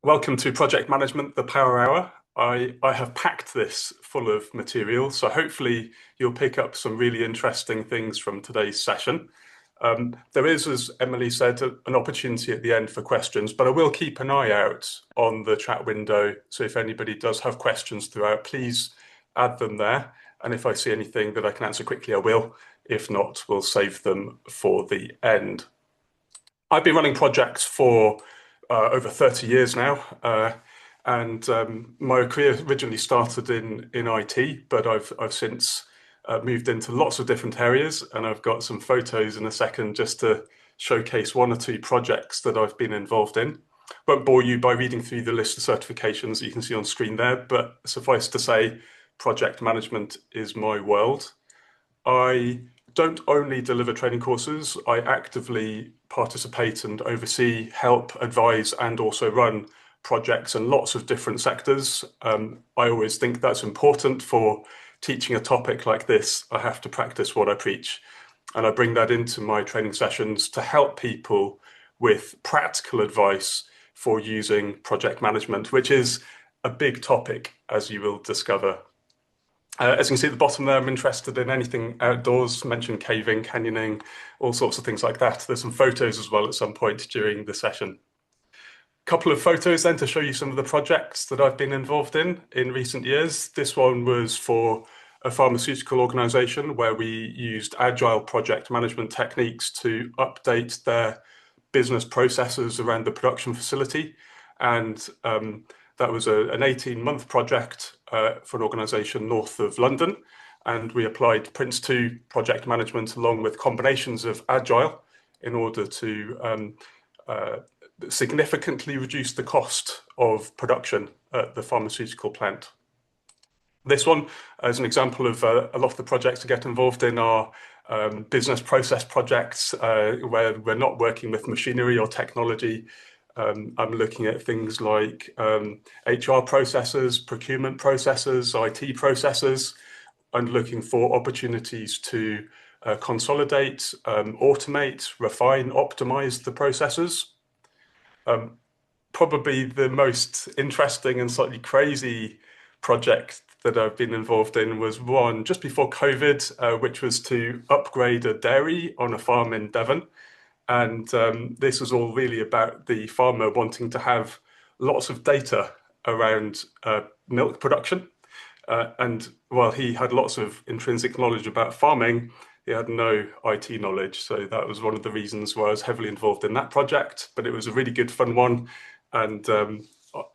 Welcome to Project Management, the Power Hour. I have packed this full of material, so hopefully you'll pick up some really interesting things from today's session. There is, as Emily said, an opportunity at the end for questions, but I will keep an eye out on the chat window. So if anybody does have questions throughout, please add them there. And if I see anything that I can answer quickly, I will. If not, we'll save them for the end. I've been running projects for over 30 years now, and my career originally started in IT, but I've since moved into lots of different areas, and I've got some photos in a second just to showcase one or two projects that I've been involved in. Won't bore you by reading through the list of certifications that you can see on screen there, but suffice to say, project management is my world. I don't only deliver training courses, I actively participate and oversee, help, advise, and also run projects in lots of different sectors. I always think that's important for teaching a topic like this. I have to practice what I preach. And I bring that into my training sessions to help people with practical advice for using project management, which is a big topic, as you will discover. As you can see at the bottom there, I'm interested in anything outdoors, mentioned caving, canyoning, all sorts of things like that. There's some photos as well at some point during the session. A couple of photos then to show you some of the projects that I've been involved in recent years. This one was for a pharmaceutical organization where we used agile project management techniques to update their business processes around the production facility. And that was an 18-month project for an organization north of London. And we applied Prince2 project management along with combinations of agile in order to significantly reduce the cost of production at the pharmaceutical plant. This one is an example of a lot of the projects I get involved in are business process projects where we're not working with machinery or technology. I'm looking at things like HR processes, procurement processes, IT processes, and looking for opportunities to consolidate, automate, refine, optimize the processes. Probably the most interesting and slightly crazy project that I've been involved in was one just before COVID, which was to upgrade a dairy on a farm in Devon. And this was all really about the farmer wanting to have lots of data around milk production. And while he had lots of intrinsic knowledge about farming, he had no IT knowledge. So that was one of the reasons why I was heavily involved in that project. But it was a really good, fun one. And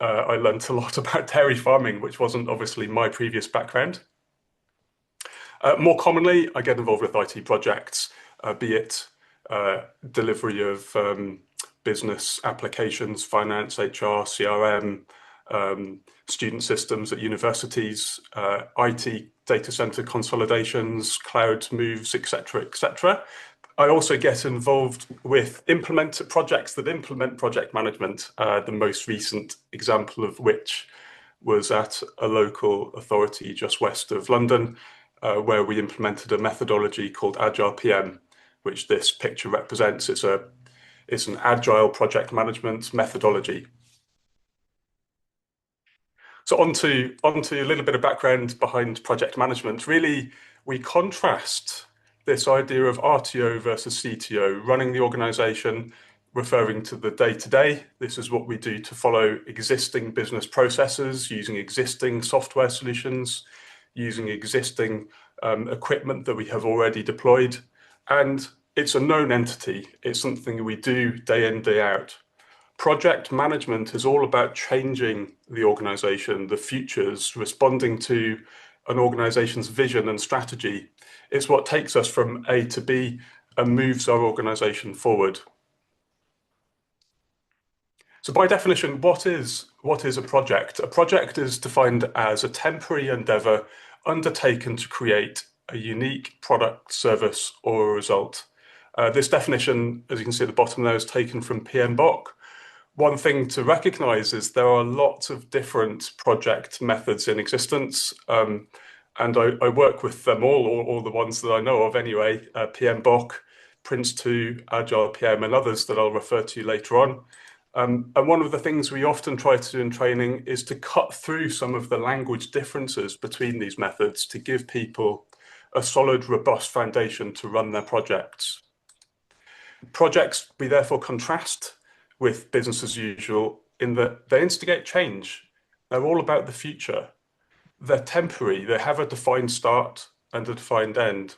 I learned a lot about dairy farming, which wasn't obviously my previous background. More commonly, I get involved with IT projects, be it delivery of business applications, finance, HR, CRM, student systems at universities, IT data center consolidations, cloud moves, etc., etc. I also get involved with projects that implement project management, the most recent example of which was at a local authority just west of London, where we implemented a methodology called Agile PM, which this picture represents. It's an agile project management methodology. So onto a little bit of background behind project management. Really, we contrast this idea of RTO versus CTO, running the organization, referring to the day-to-day. This is what we do to follow existing business processes, using existing software solutions, using existing equipment that we have already deployed. And it's a known entity. It's something we do day in, day out. Project management is all about changing the organization, the futures, responding to an organization's vision and strategy. It's what takes us from A to B and moves our organization forward. So by definition, what is a project? A project is defined as a temporary endeavor undertaken to create a unique product, service, or a result. This definition, as you can see at the bottom there, is taken from PMBOK. One thing to recognize is there are lots of different project methods in existence, and I work with them all the ones that I know of anyway, PMBOK, Prince2, Agile PM, and others that I'll refer to later on. And one of the things we often try to do in training is to cut through some of the language differences between these methods to give people a solid, robust foundation to run their projects. Projects we therefore contrast with business as usual in that they instigate change. They're all about the future. They're temporary. They have a defined start and a defined end.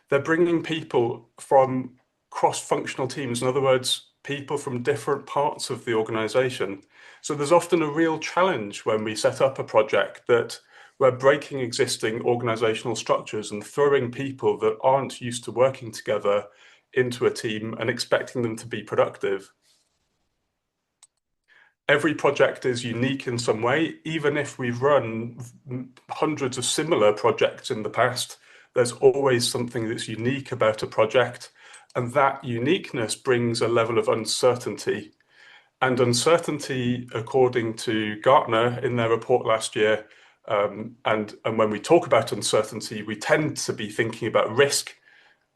They're bringing people from cross-functional teams. In other words, people from different parts of the organization. So there's often a real challenge when we set up a project that we're breaking existing organizational structures and throwing people that aren't used to working together into a team and expecting them to be productive. Every project is unique in some way. Even if we've run hundreds of similar projects in the past, there's always something that's unique about a project. And that uniqueness brings a level of uncertainty. And uncertainty, according to Gartner in their report last year, and when we talk about uncertainty, we tend to be thinking about risk.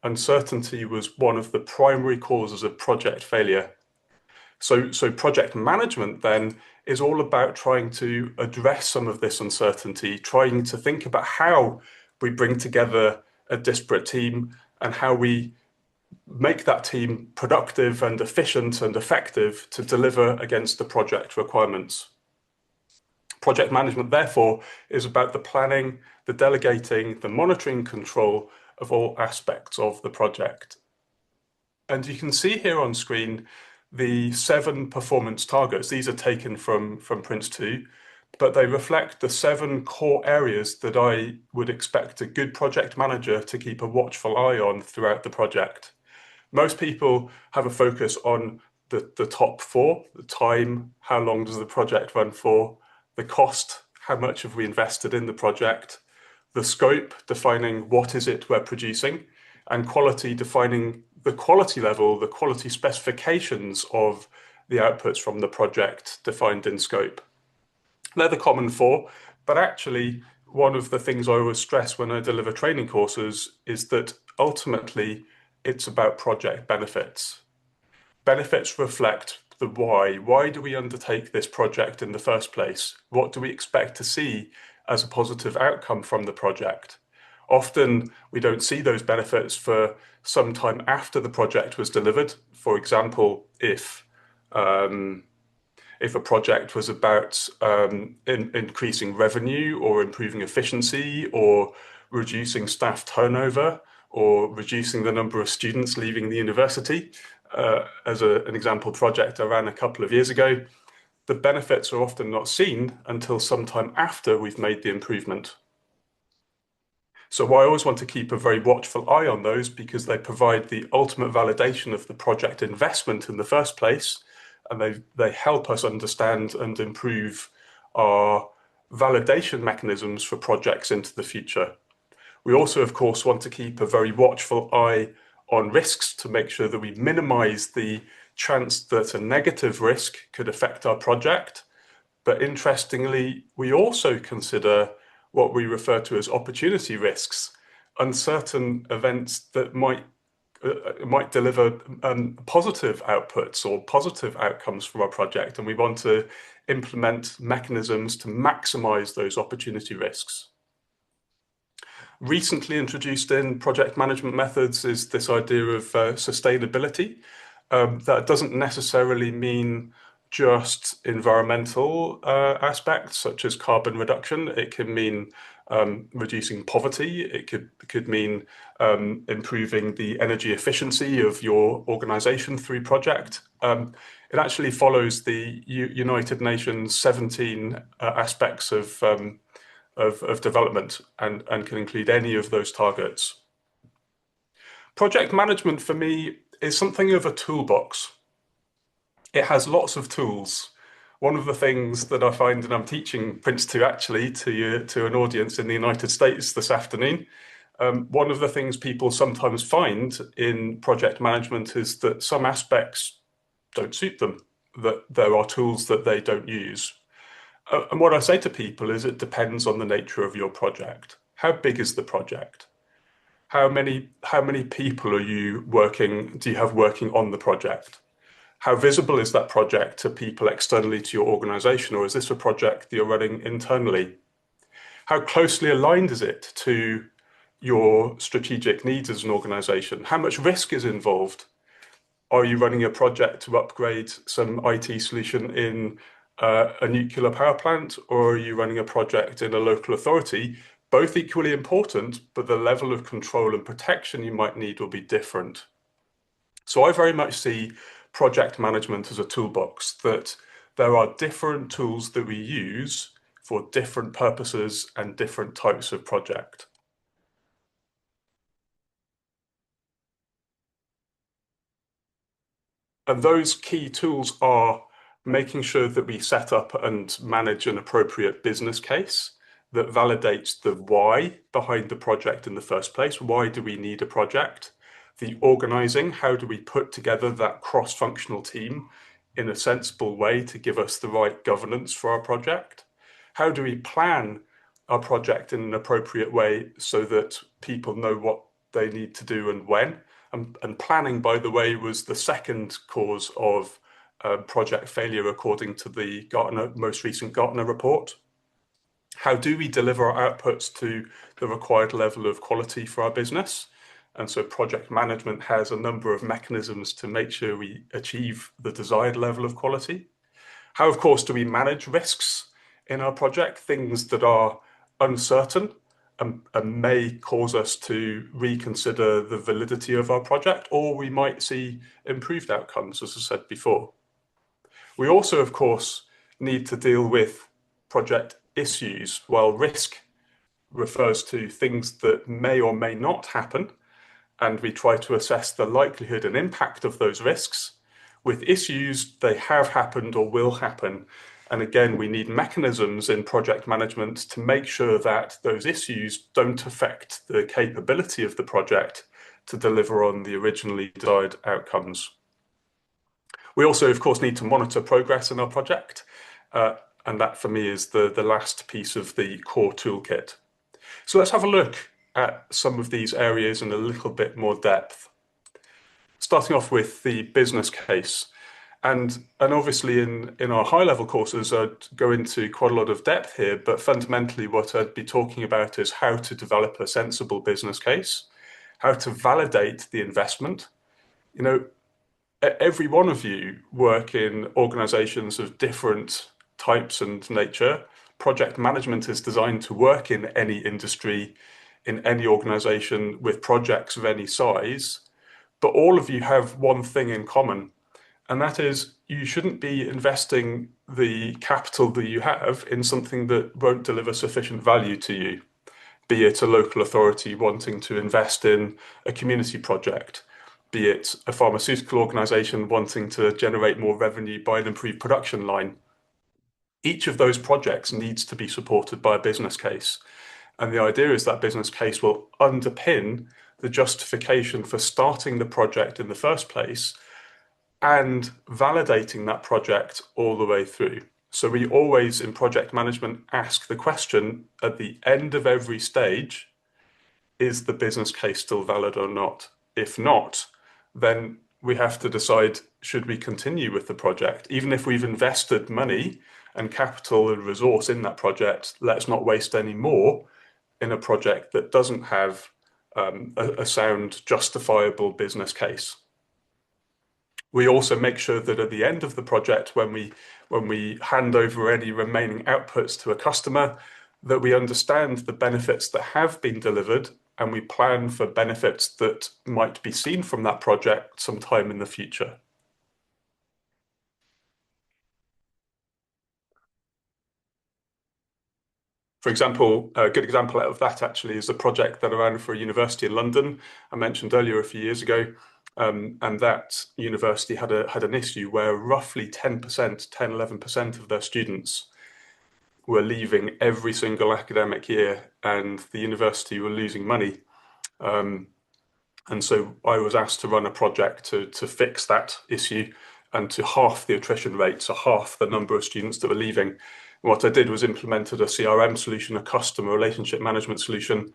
Uncertainty was one of the primary causes of project failure. So project management then is all about trying to address some of this uncertainty, trying to think about how we bring together a disparate team and how we make that team productive and efficient and effective to deliver against the project requirements. Project management, therefore, is about the planning, the delegating, the monitoring control of all aspects of the project. And you can see here on screen the 7 performance targets. These are taken from Prince 2, but they reflect the 7 core areas that I would expect a good project manager to keep a watchful eye on throughout the project. Most people have a focus on the top 4, the time, how long does the project run for, the cost, how much have we invested in the project, the scope, defining what is it we're producing, and quality, defining the quality level, the quality specifications of the outputs from the project defined in scope. They're the common 4, but actually one of the things I always stress when I deliver training courses is that ultimately it's about project benefits. Benefits reflect the why. Why do we undertake this project in the first place? What do we expect to see as a positive outcome from the project? Often we don't see those benefits for some time after the project was delivered. For example, if a project was about increasing revenue or improving efficiency or reducing staff turnover or reducing the number of students leaving the university, as an example project I ran a couple of years ago, the benefits are often not seen until sometime after we've made the improvement. So I always want to keep a very watchful eye on those because they provide the ultimate validation of the project investment in the first place, and they help us understand and improve our validation mechanisms for projects into the future. We also, of course, want to keep a very watchful eye on risks to make sure that we minimize the chance that a negative risk could affect our project. But interestingly, we also consider what we refer to as opportunity risks, uncertain events that might deliver positive outputs or positive outcomes from our project, and we want to implement mechanisms to maximize those opportunity risks. Recently introduced in project management methods is this idea of sustainability. That doesn't necessarily mean just environmental aspects such as carbon reduction. It can mean reducing poverty. It could mean improving the energy efficiency of your organization through project. It actually follows the United Nations 17 aspects of development and can include any of those targets. Project management for me is something of a toolbox. It has lots of tools. One of the things that I find, and I'm teaching Prince 2 actually to an audience in the United States this afternoon, one of the things people sometimes find in project management is that some aspects don't suit them, that there are tools that they don't use. And what I say to people is it depends on the nature of your project. How big is the project? How many people do you have working on the project? How visible is that project to people externally to your organization, or is this a project that you're running internally? How closely aligned is it to your strategic needs as an organization? How much risk is involved? Are you running a project to upgrade some IT solution in a nuclear power plant, or are you running a project in a local authority? Both equally important, but the level of control and protection you might need will be different. So I very much see project management as a toolbox, that there are different tools that we use for different purposes and different types of project. And those key tools are making sure that we set up and manage an appropriate business case that validates the why behind the project in the first place. Why do we need a project? The organizing, how do we put together that cross-functional team in a sensible way to give us the right governance for our project? How do we plan our project in an appropriate way so that people know what they need to do and when? And planning, by the way, was the second cause of project failure according to the most recent Gartner report. How do we deliver our outputs to the required level of quality for our business? And so project management has a number of mechanisms to make sure we achieve the desired level of quality. How, of course, do we manage risks in our project, things that are uncertain and may cause us to reconsider the validity of our project, or we might see improved outcomes, as I said before. We also, of course, need to deal with project issues. While risk refers to things that may or may not happen, and we try to assess the likelihood and impact of those risks. With issues, they have happened or will happen. And again, we need mechanisms in project management to make sure that those issues don't affect the capability of the project to deliver on the originally desired outcomes. We also, of course, need to monitor progress in our project. And that, for me, is the last piece of the core toolkit. So let's have a look at some of these areas in a little bit more depth. Starting off with the business case. And obviously in our high level courses, I'd go into quite a lot of depth here, but fundamentally what I'd be talking about is how to develop a sensible business case, how to validate the investment. You know, every one of you work in organizations of different types and nature. Project management is designed to work in any industry, in any organization with projects of any size, but all of you have one thing in common, and that is you shouldn't be investing the capital that you have in something that won't deliver sufficient value to you, be it a local authority wanting to invest in a community project, be it a pharmaceutical organization wanting to generate more revenue by an improved production line. Each of those projects needs to be supported by a business case. And the idea is that business case will underpin the justification for starting the project in the first place and validating that project all the way through. So we always, in project management, ask the question at the end of every stage, is the business case still valid or not? If not, then we have to decide, should we continue with the project? Even if we've invested money and capital and resource in that project, let's not waste any more in a project that doesn't have a sound, justifiable business case. We also make sure that at the end of the project, when we hand over any remaining outputs to a customer, that we understand the benefits that have been delivered and we plan for benefits that might be seen from that project sometime in the future. For example, a good example of that actually is a project that I ran for a university in London. I mentioned earlier a few years ago, and that university had an issue where roughly 10%, 10, 11% of their students were leaving every single academic year, and the university were losing money. And so I was asked to run a project to fix that issue and to half the attrition rate, so half the number of students that were leaving. What I did was implemented a CRM solution, a customer relationship management solution,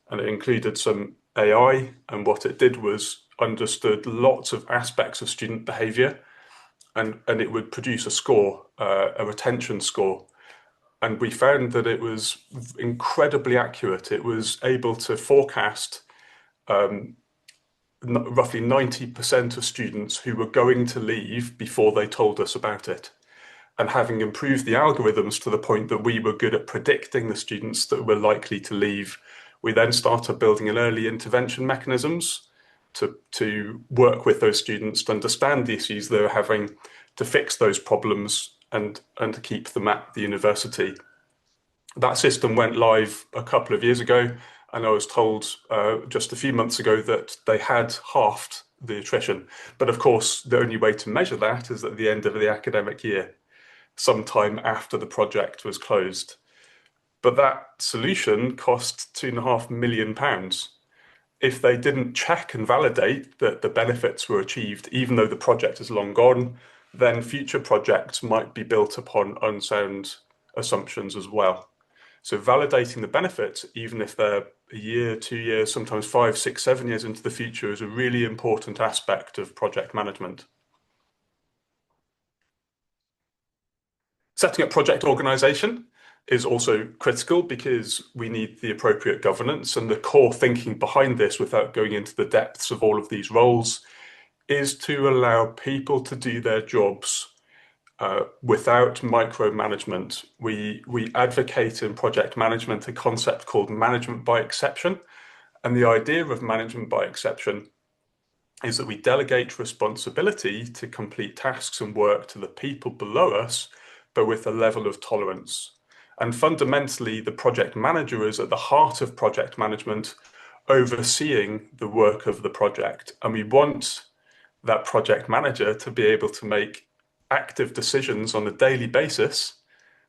and it included some AI. And what it did was understood lots of aspects of student behavior and it would produce a score, a retention score. And we found that it was incredibly accurate. It was able to forecast roughly 90% of students who were going to leave before they told us about it. And having improved the algorithms to the point that we were good at predicting the students that were likely to leave, we then started building an early intervention mechanisms to work with those students to understand the issues they were having, to fix those problems, and to keep them at the university. That system went live a couple of years ago, and I was told just a few months ago that they had halved the attrition. But of course, the only way to measure that is at the end of the academic year, sometime after the project was closed. But that solution cost £2.5 million. If they didn't check and validate that the benefits were achieved, even though the project is long gone, then future projects might be built upon unsound assumptions as well. So validating the benefits, even if they're a year, 2 years, sometimes 5, 6, 7 years into the future, is a really important aspect of project management. Setting up project organization is also critical because we need the appropriate governance, and the core thinking behind this, without going into the depths of all of these roles, is to allow people to do their jobs without micromanagement. We advocate in project management a concept called management by exception. And the idea of management by exception is that we delegate responsibility to complete tasks and work to the people below us, but with a level of tolerance. And fundamentally, the project manager is at the heart of project management, overseeing the work of the project. And we want that project manager to be able to make active decisions on a daily basis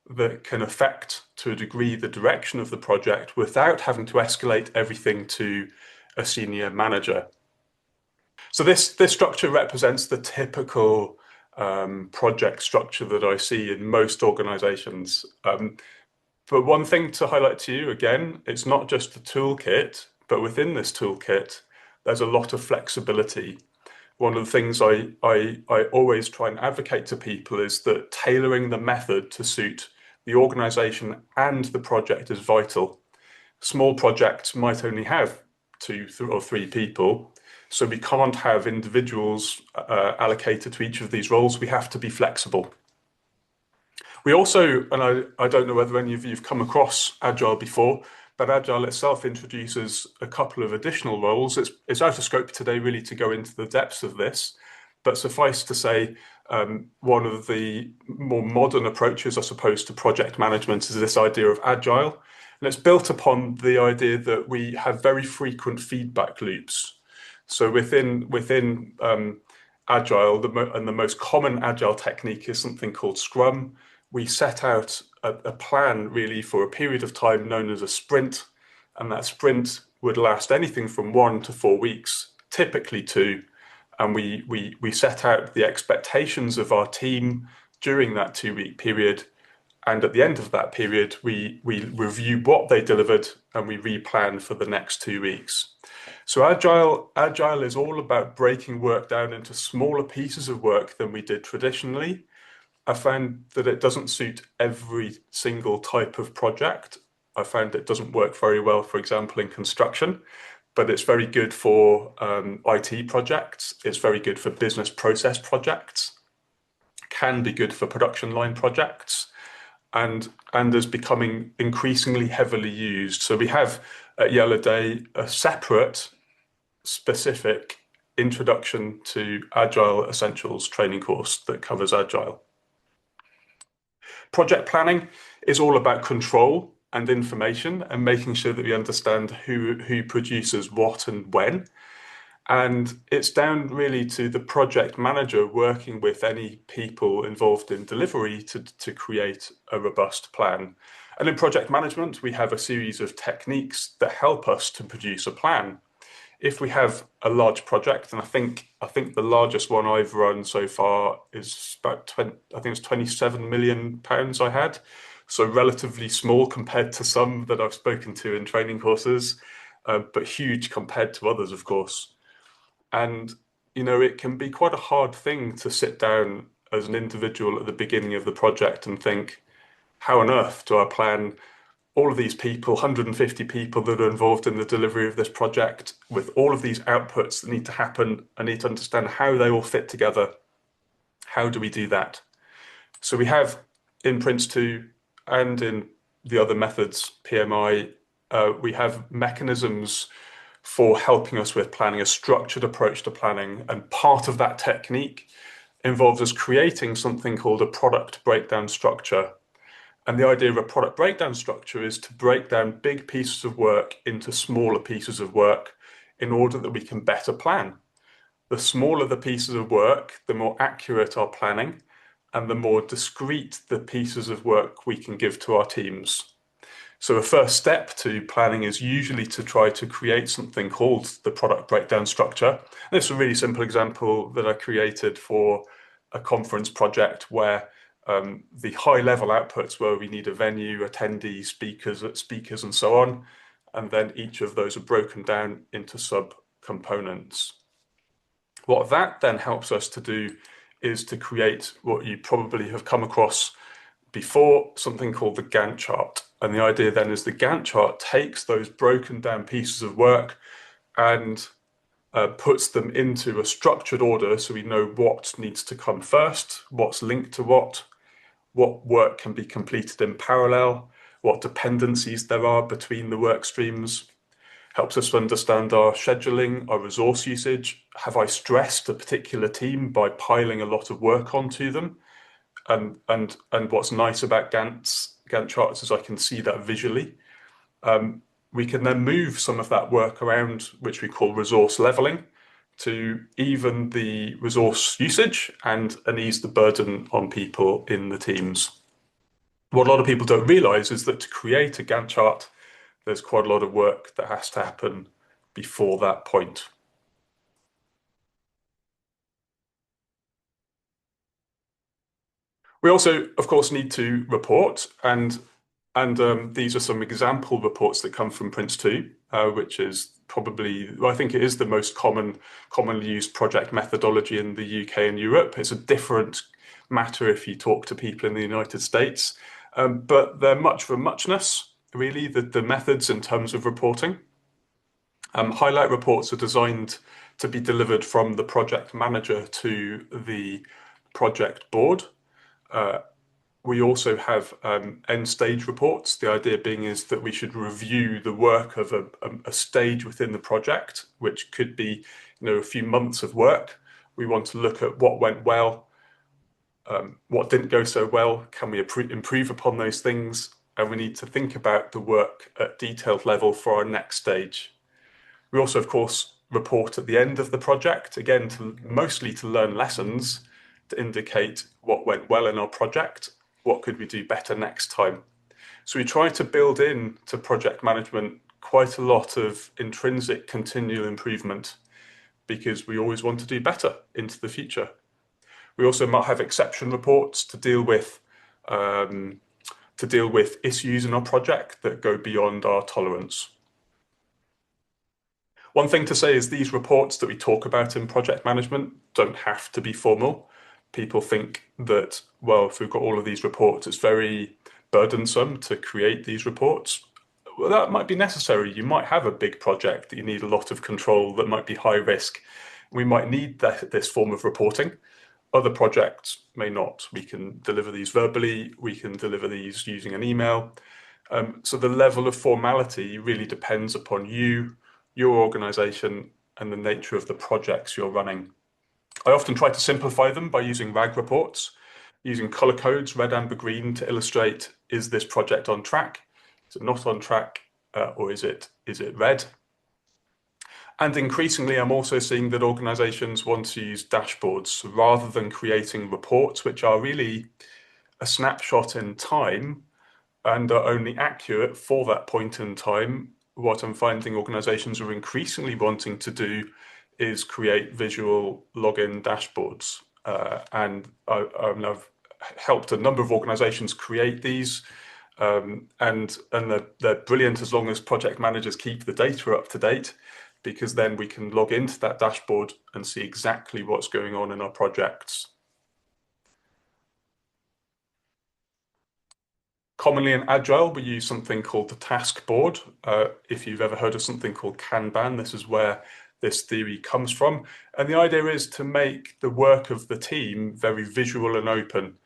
that can affect, to a degree, the direction of the project without having to escalate everything to a senior manager. So this structure represents the typical project structure that I see in most organizations. But one thing to highlight to you again, it's not just the toolkit, but within this toolkit, there's a lot of flexibility. One of the things I always try and advocate to people is that tailoring the method to suit the organization and the project is vital. Small projects might only have 2 or 3 people, so we can't have individuals allocated to each of these roles. We have to be flexible. We also, and I don't know whether any of you have come across Agile before, but Agile itself introduces a couple of additional roles. It's out of scope today really to go into the depths of this, but suffice to say, one of the more modern approaches, I suppose, to project management is this idea of Agile. And it's built upon the idea that we have very frequent feedback loops. So within Agile, the most common Agile technique is something called Scrum. We set out a plan really for a period of time known as a sprint, and that sprint would last anything from 1 to 4 weeks, typically 2. And we set out the expectations of our team during that 2-week period. And at the end of that period, we review what they delivered and we replan for the next 2 weeks. So Agile is all about breaking work down into smaller pieces of work than we did traditionally. I found that it doesn't suit every single type of project. I found it doesn't work very well, for example, in construction, but it's very good for IT projects. It's very good for business process projects, can be good for production line projects, and is becoming increasingly heavily used. So we have at Yellowday a separate, specific introduction to Agile Essentials training course that covers Agile. Project planning is all about control and information and making sure that we understand who produces what and when. And it's down really to the project manager working with any people involved in delivery to create a robust plan. And in project management, we have a series of techniques that help us to produce a plan. If we have a large project, and I think the largest one I've run so far is about 20, I think it's £27 million I had. So relatively small compared to some that I've spoken to in training courses, but huge compared to others, of course. And, it can be quite a hard thing to sit down as an individual at the beginning of the project and think, how on earth do I plan all of these people, 150 people that are involved in the delivery of this project, with all of these outputs that need to happen? I need to understand how they all fit together. How do we do that? So we have in Prince2 and in the other methods, PMI, we have mechanisms for helping us with planning, a structured approach to planning. And part of that technique involves us creating something called a product breakdown structure. And the idea of a product breakdown structure is to break down big pieces of work into smaller pieces of work in order that we can better plan. The smaller the pieces of work, the more accurate our planning, and the more discrete the pieces of work we can give to our teams. So a first step to planning is usually to try to create something called the product breakdown structure. And this is a really simple example that I created for a conference project where the high level outputs where we need a venue, attendees, speakers, and so on. And then each of those are broken down into sub-components. What that then helps us to do is to create what you probably have come across before, something called the Gantt chart. And the idea then is the Gantt chart takes those broken down pieces of work and puts them into a structured order so we know what needs to come first, what's linked to what work can be completed in parallel, what dependencies there are between the work streams. Helps us to understand our scheduling, our resource usage. Have I stressed a particular team by piling a lot of work onto them? And what's nice about Gantt charts is I can see that visually. We can then move some of that work around, which we call resource leveling, to even the resource usage and ease the burden on people in the teams. What a lot of people don't realize is that to create a Gantt chart, there's quite a lot of work that has to happen before that point. We also, of course, need to report, and these are some example reports that come from Prince2, which is probably, I think it is the most commonly used project methodology in the UK and Europe. It's a different matter if you talk to people in the United States, but they're much for muchness, really, the methods in terms of reporting. Highlight reports are designed to be delivered from the project manager to the project board. We also have end stage reports. The idea being is that we should review the work of a stage within the project, which could be, a few months of work. We want to look at what went well, what didn't go so well, can we improve upon those things, and we need to think about the work at detailed level for our next stage. We also, of course, report at the end of the project, again, mostly to learn lessons, to indicate what went well in our project, what could we do better next time. So we try to build in to project management quite a lot of intrinsic continual improvement because we always want to do better into the future. We also might have exception reports to deal with issues in our project that go beyond our tolerance. One thing to say is these reports that we talk about in project management don't have to be formal. People think that, well, if we've got all of these reports, it's very burdensome to create these reports. Well, that might be necessary. You might have a big project that you need a lot of control that might be high risk. We might need this form of reporting. Other projects may not. We can deliver these verbally. We can deliver these using an email. So the level of formality really depends upon you, your organization, and the nature of the projects you're running. I often try to simplify them by using RAG reports, using color codes, red, amber, green, to illustrate, is this project on track? Is it not on track? Or is it red? And increasingly, I'm also seeing that organizations want to use dashboards rather than creating reports, which are really a snapshot in time and are only accurate for that point in time. What I'm finding organizations are increasingly wanting to do is create visual login dashboards. And I've helped a number of organizations create these. And they're brilliant as long as project managers keep the data up to date, because then we can log into that dashboard and see exactly what's going on in our projects. Commonly in Agile, we use something called the task board. If you've ever heard of something called Kanban, this is where this theory comes from. And the idea is to make the work of the team very visual and open.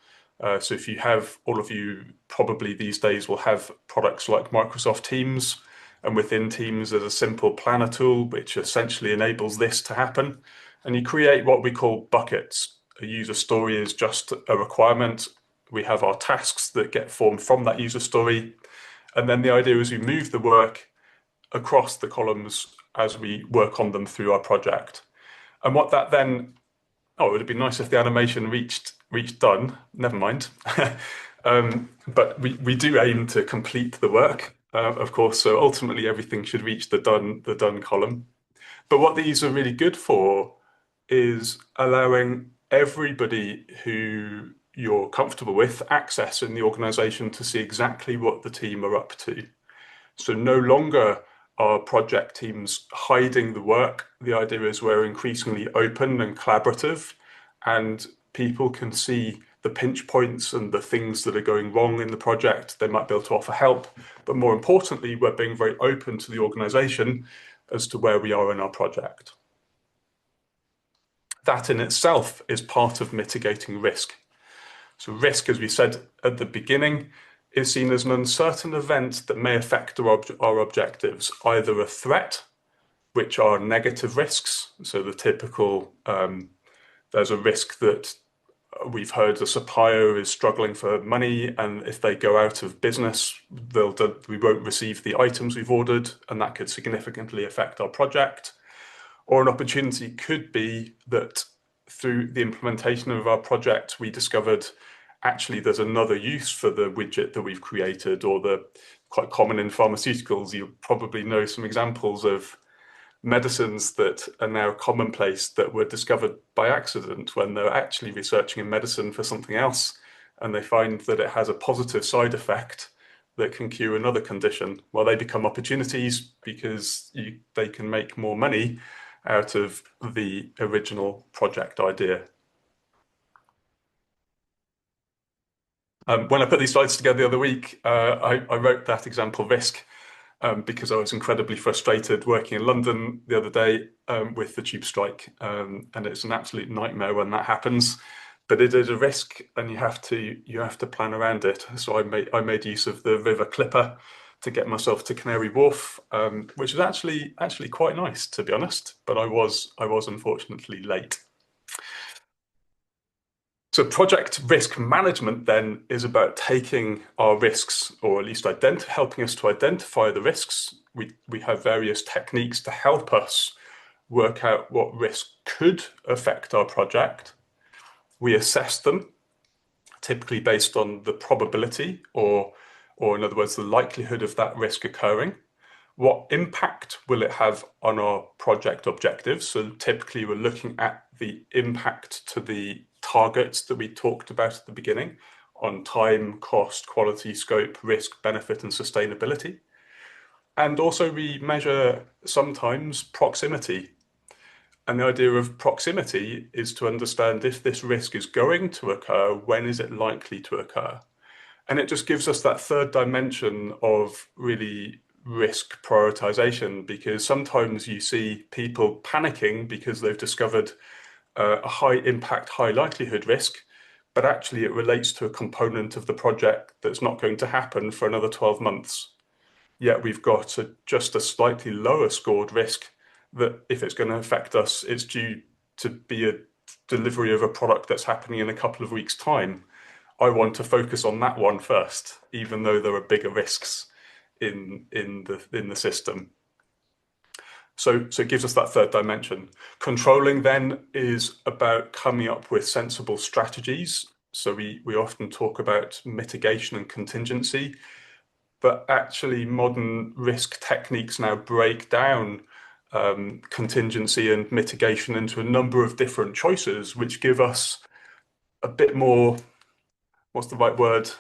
So if you have, all of you probably these days will have products like Microsoft Teams, and within Teams there's a simple planner tool which essentially enables this to happen. And you create what we call buckets. A user story is just a requirement. We have our tasks that get formed from that user story. And then the idea is we move the work across the columns as we work on them through our project. And what that then, oh, it would have been nice if the animation reached done. Never mind. But we do aim to complete the work, of course. So ultimately, everything should reach the done column. But what these are really good for is allowing everybody who you're comfortable with access in the organization to see exactly what the team are up to. So no longer are project teams hiding the work. The idea is we're increasingly open and collaborative, and people can see the pinch points and the things that are going wrong in the project. They might be able to offer help, but more importantly, we're being very open to the organization as to where we are in our project. That in itself is part of mitigating risk. So risk, as we said at the beginning, is seen as an uncertain event that may affect our objectives, either a threat, which are negative risks. So the typical, there's a risk that we've heard a supplier is struggling for money, and if they go out of business, we won't receive the items we've ordered, and that could significantly affect our project. Or an opportunity could be that through the implementation of our project, we discovered actually there's another use for the widget that we've created, or the quite common in pharmaceuticals. You probably know some examples of medicines that are now commonplace that were discovered by accident when they're actually researching a medicine for something else, and they find that it has a positive side effect that can cure another condition. Well, they become opportunities because they can make more money out of the original project idea. When I put these slides together the other week, I wrote that example risk because I was incredibly frustrated working in London the other day with the tube strike, and it's an absolute nightmare when that happens. But it is a risk, and you have to plan around it. So I made use of the River Clipper to get myself to Canary Wharf, which is actually quite nice, to be honest. But I was unfortunately late. So project risk management then is about taking our risks, or at least helping us to identify the risks. We have various techniques to help us work out what risk could affect our project. We assess them, typically based on the probability, or in other words, the likelihood of that risk occurring. What impact will it have on our project objectives? So typically we're looking at the impact to the targets that we talked about at the beginning on time, cost, quality, scope, risk, benefit, and sustainability. And also we measure sometimes proximity. And the idea of proximity is to understand if this risk is going to occur, when is it likely to occur? And it just gives us that third dimension of really risk prioritization, because sometimes you see people panicking because they've discovered a high impact, high likelihood risk, but actually it relates to a component of the project that's not going to happen for another 12 months. Yet we've got just a slightly lower scored risk that if it's going to affect us, it's due to be a delivery of a product that's happening in a couple of weeks' time. I want to focus on that one first, even though there are bigger risks in the system. So it gives us that third dimension. Controlling then is about coming up with sensible strategies. So we often talk about mitigation and contingency, but actually modern risk techniques now break down contingency and mitigation into a number of different choices, which give us a bit more, what's the right word?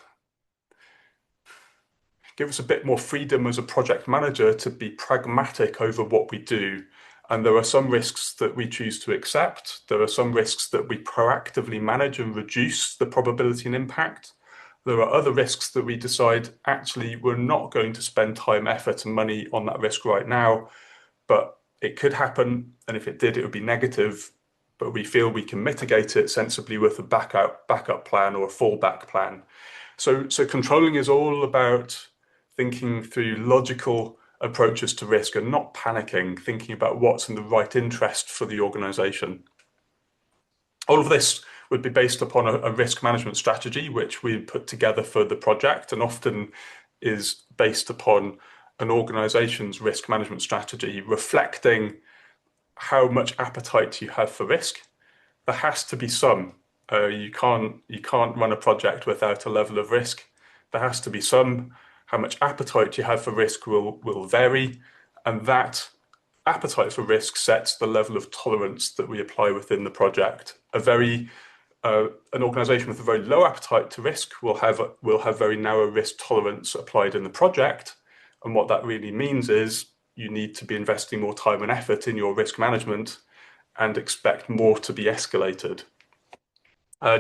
Give us a bit more freedom as a project manager to be pragmatic over what we do. And there are some risks that we choose to accept. There are some risks that we proactively manage and reduce the probability and impact. There are other risks that we decide actually we're not going to spend time, effort, and money on that risk right now, but it could happen. And if it did, it would be negative. But we feel we can mitigate it sensibly with a backup plan or a fallback plan. So controlling is all about thinking through logical approaches to risk and not panicking, thinking about what's in the right interest for the organization. All of this would be based upon a risk management strategy, which we put together for the project, and often is based upon an organization's risk management strategy, reflecting how much appetite you have for risk. There has to be some. You can't run a project without a level of risk. There has to be some. How much appetite you have for risk will vary, and that appetite for risk sets the level of tolerance that we apply within the project. An organization with a very low appetite to risk will have very narrow risk tolerance applied in the project. And what that really means is you need to be investing more time and effort in your risk management and expect more to be escalated.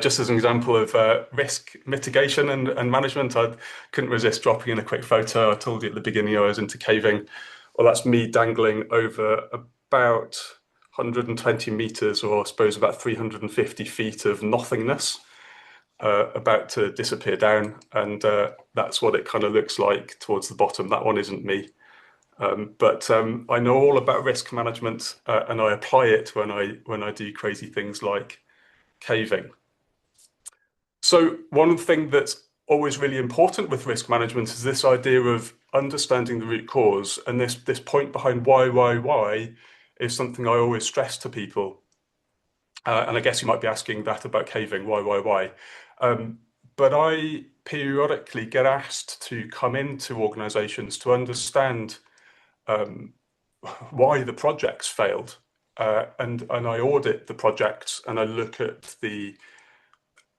Just as an example of risk mitigation and management, I couldn't resist dropping in a quick photo. I told you at the beginning I was into caving. Well, that's me dangling over about 120 meters, or I suppose about 350 feet of nothingness, about to disappear down. And that's what it kind of looks like towards the bottom. That one isn't me. But I know all about risk management, and I apply it when I do crazy things like caving. So one thing that's always really important with risk management is this idea of understanding the root cause, and this point behind why is something I always stress to people. And I guess you might be asking that about caving, why? But I periodically get asked to come into organizations to understand why the projects failed. And I audit the projects and I look at the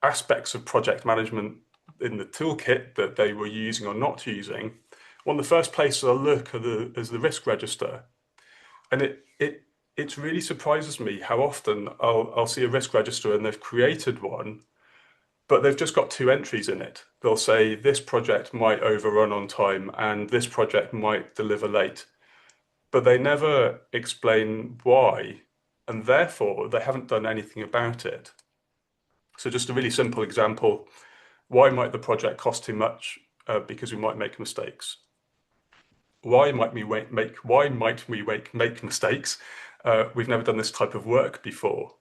aspects of project management in the toolkit that they were using or not using. One of the first places I look is the risk register. And it really surprises me how often I'll see a risk register and they've created one, but they've just got two entries in it. They'll say this project might overrun on time and this project might deliver late, but they never explain why, and therefore they haven't done anything about it. So just a really simple example, why might the project cost too much? Because we might make mistakes. Why might we make mistakes? We've never done this type of work before.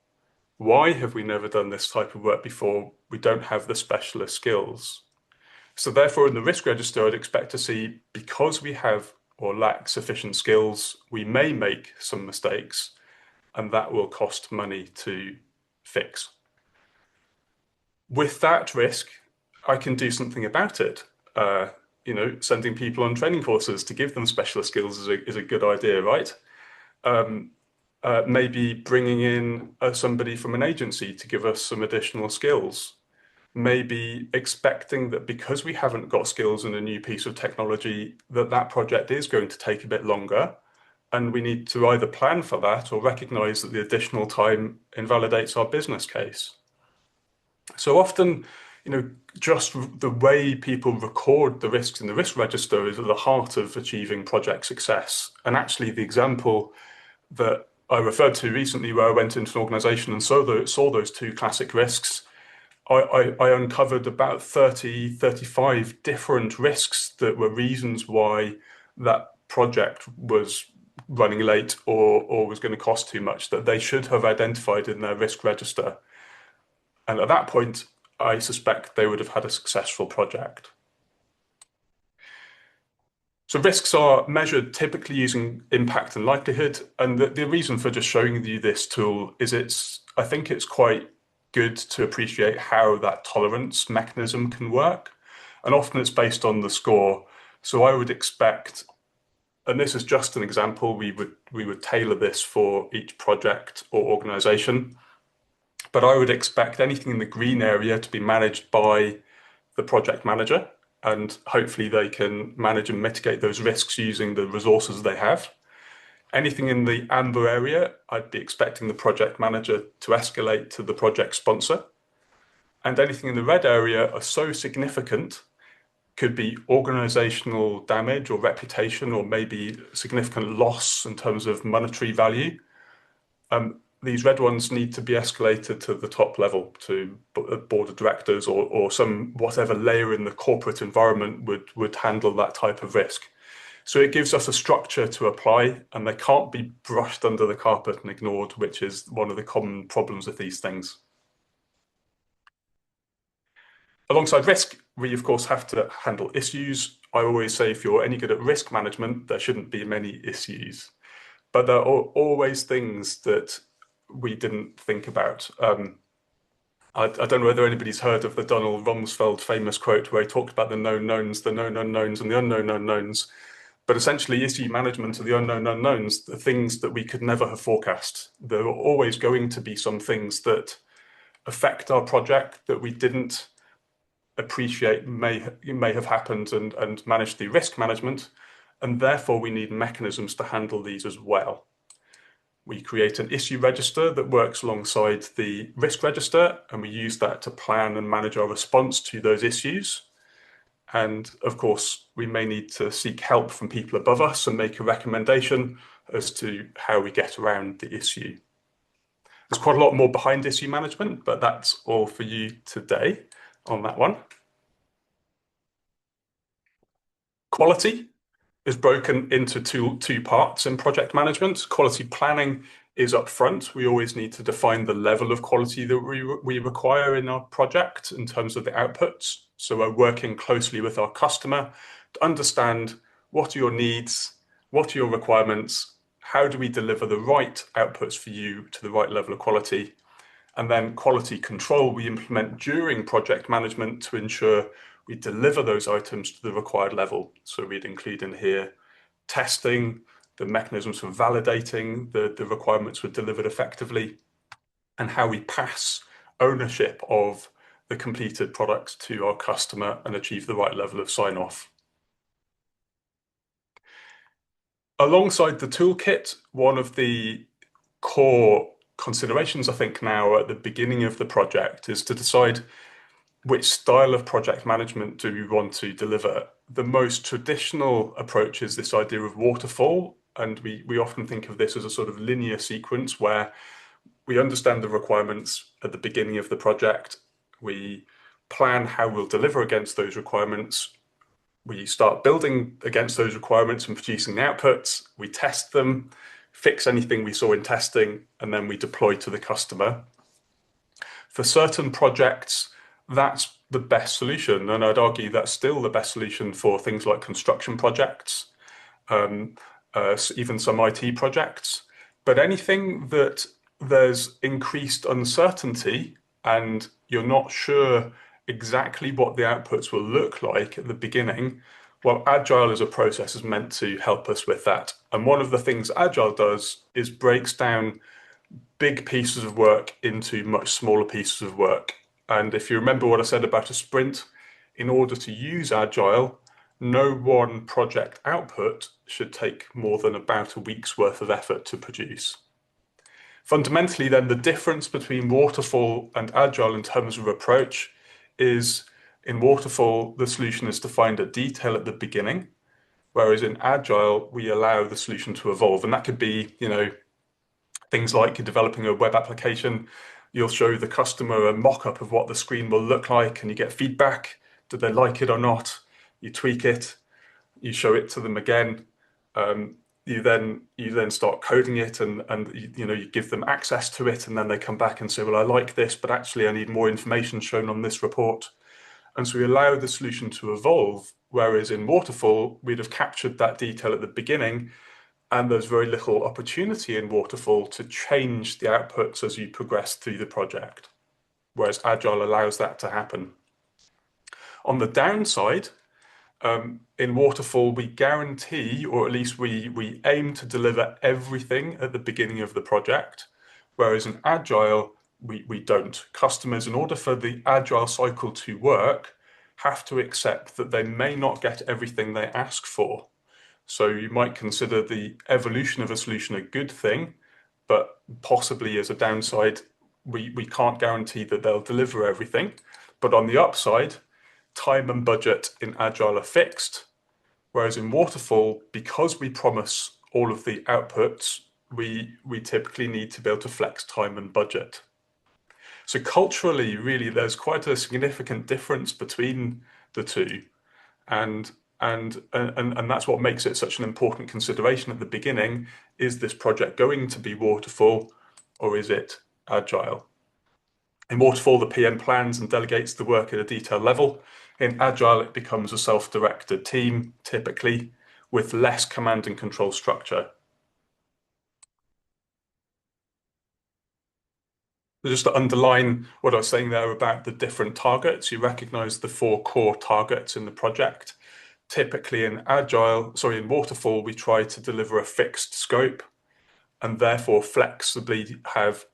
Why have we never done this type of work before? We don't have the specialist skills. So therefore, in the risk register, I'd expect to see, because we have or lack sufficient skills, we may make some mistakes, and that will cost money to fix. With that risk, I can do something about it. Sending people on training courses to give them specialist skills is a good idea, right? Maybe bringing in somebody from an agency to give us some additional skills. Maybe expecting that because we haven't got skills in a new piece of technology, that project is going to take a bit longer. And we need to either plan for that or recognize that the additional time invalidates our business case. So often, just the way people record the risks in the risk register is at the heart of achieving project success. And actually, the example that I referred to recently, where I went into an organization and saw those two classic risks, I uncovered about 35 different risks that were reasons why that project was running late or was going to cost too much, that they should have identified in their risk register. And at that point, I suspect they would have had a successful project. So risks are measured typically using impact and likelihood. And the reason for just showing you this tool is I think it's quite good to appreciate how that tolerance mechanism can work. And often it's based on the score. So I would expect, and this is just an example, we would tailor this for each project or organization. But I would expect anything in the green area to be managed by the project manager, and hopefully they can manage and mitigate those risks using the resources they have. Anything in the amber area, I'd be expecting the project manager to escalate to the project sponsor. And anything in the red area are so significant, could be organizational damage or reputation, or maybe significant loss in terms of monetary value. These red ones need to be escalated to the top level, to a board of directors or some whatever layer in the corporate environment would handle that type of risk. So it gives us a structure to apply, and they can't be brushed under the carpet and ignored, which is one of the common problems with these things. Alongside risk, we of course have to handle issues. I always say if you're any good at risk management, there shouldn't be many issues. But there are always things that we didn't think about. I don't know whether anybody's heard of the Donald Rumsfeld famous quote where he talked about the known knowns, the known unknowns, and the unknown unknowns. But essentially, issue management are the unknown unknowns, the things that we could never have forecast. There are always going to be some things that affect our project that we didn't appreciate may have happened and manage the risk management. And therefore, we need mechanisms to handle these as well. We create an issue register that works alongside the risk register, and we use that to plan and manage our response to those issues. And of course, we may need to seek help from people above us and make a recommendation as to how we get around the issue. There's quite a lot more behind issue management, but that's all for you today on that one. Quality is broken into two parts in project management. Quality planning is up front. We always need to define the level of quality that we require in our project in terms of the outputs. So we're working closely with our customer to understand what are your needs, what are your requirements, how do we deliver the right outputs for you to the right level of quality. And then quality control we implement during project management to ensure we deliver those items to the required level. So we'd include in here testing, the mechanisms for validating the requirements were delivered effectively, and how we pass ownership of the completed products to our customer and achieve the right level of sign-off. Alongside the toolkit, one of the core considerations, I think, now at the beginning of the project is to decide which style of project management do we want to deliver. The most traditional approach is this idea of waterfall, and we often think of this as a sort of linear sequence where we understand the requirements at the beginning of the project, we plan how we'll deliver against those requirements, we start building against those requirements and producing the outputs, we test them, fix anything we saw in testing, and then we deploy to the customer. For certain projects, that's the best solution, and I'd argue that's still the best solution for things like construction projects, even some IT projects. But anything that there's increased uncertainty and you're not sure exactly what the outputs will look like at the beginning, well, Agile as a process is meant to help us with that. And one of the things Agile does is breaks down big pieces of work into much smaller pieces of work. And if you remember what I said about a sprint, in order to use Agile, no one project output should take more than about a week's worth of effort to produce. Fundamentally, then, the difference between waterfall and Agile in terms of approach is in waterfall, the solution is defined at detail at the beginning, whereas in Agile, we allow the solution to evolve. And that could be, things like you're developing a web application, you'll show the customer a mock-up of what the screen will look like and you get feedback. Do they like it or not? You tweak it, you show it to them again. You then start coding it and you give them access to it, and then they come back and say, well, I like this, but actually I need more information shown on this report. And so we allow the solution to evolve, whereas in waterfall, we'd have captured that detail at the beginning, and there's very little opportunity in waterfall to change the outputs as you progress through the project, whereas Agile allows that to happen. On the downside, in waterfall, we guarantee, or at least we aim to deliver everything at the beginning of the project, whereas in Agile, we don't. Customers, in order for the Agile cycle to work, have to accept that they may not get everything they ask for. So you might consider the evolution of a solution a good thing, but possibly as a downside, we can't guarantee that they'll deliver everything. But on the upside, time and budget in Agile are fixed, whereas in Waterfall, because we promise all of the outputs, we typically need to be able to flex time and budget. So culturally, really, there's quite a significant difference between the two, and and that's what makes it such an important consideration at the beginning. Is this project going to be waterfall, or is it agile? In waterfall, the PM plans and delegates the work at a detailed level. In agile, it becomes a self-directed team, typically with less command and control structure. Just to underline what I was saying there about the different targets, you recognize the 4 core targets in the project. Typically in waterfall, we try to deliver a fixed scope and therefore flexibly have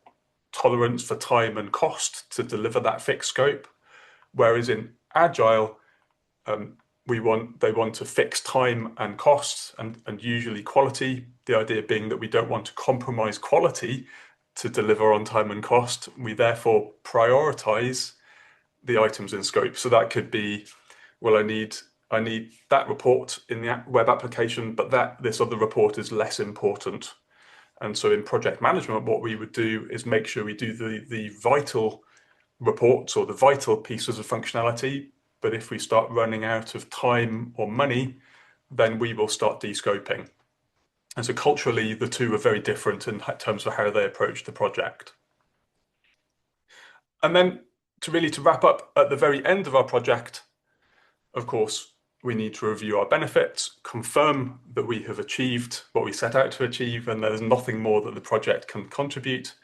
tolerance for time and cost to deliver that fixed scope. Whereas in agile, they want a fixed time and costs and usually quality. The idea being that we don't want to compromise quality to deliver on time and cost. We therefore prioritize the items in scope. So that could be, well, I need that report in the web application, but this other report is less important. And so in project management, what we would do is make sure we do the vital reports or the vital pieces of functionality. But if we start running out of time or money, then we will start descoping. And so culturally, the two are very different in terms of how they approach the project. And then to wrap up at the very end of our project, of course, we need to review our benefits, confirm that we have achieved what we set out to achieve, and there's nothing more that the project can contribute,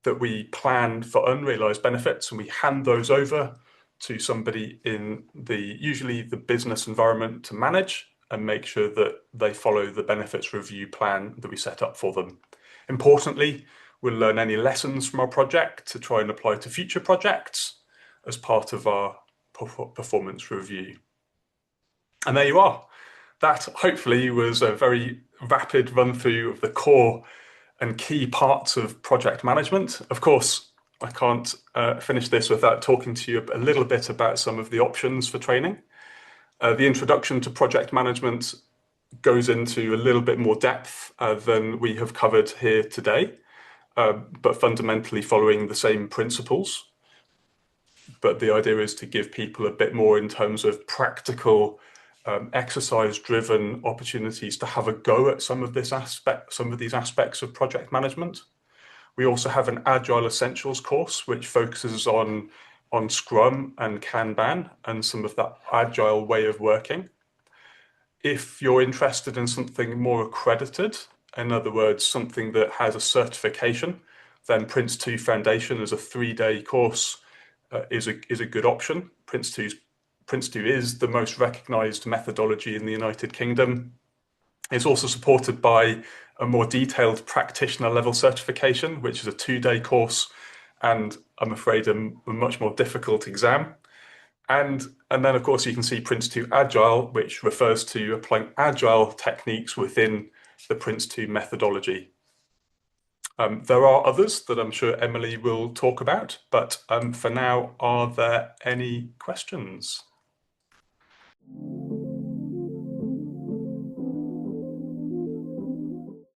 that we plan for unrealized benefits and we hand those over to somebody in usually the business environment to manage and make sure that they follow the benefits review plan that we set up for them. Importantly, we'll learn any lessons from our project to try and apply to future projects as part of our performance review. And there you are. That hopefully was a very rapid run through of the core and key parts of project management. Of course, I can't finish this without talking to you a little bit about some of the options for training. The introduction to project management goes into a little bit more depth than we have covered here today, but fundamentally following the same principles. But the idea is to give people a bit more in terms of practical, exercise-driven opportunities to have a go at some of these aspects of project management. We also have an Agile Essentials course, which focuses on Scrum and Kanban and some of that agile way of working. If you're interested in something more accredited, in other words, something that has a certification, then Prince2 Foundation as a 3-day course is a good option. Prince2 is the most recognized methodology in the United Kingdom. It's also supported by a more detailed practitioner level certification, which is a 2-day course, and I'm afraid a much more difficult exam. And then, of course, you can see Prince2 Agile, which refers to applying agile techniques within the Prince2 methodology. There are others that I'm sure Emily will talk about, but for now, are there any questions?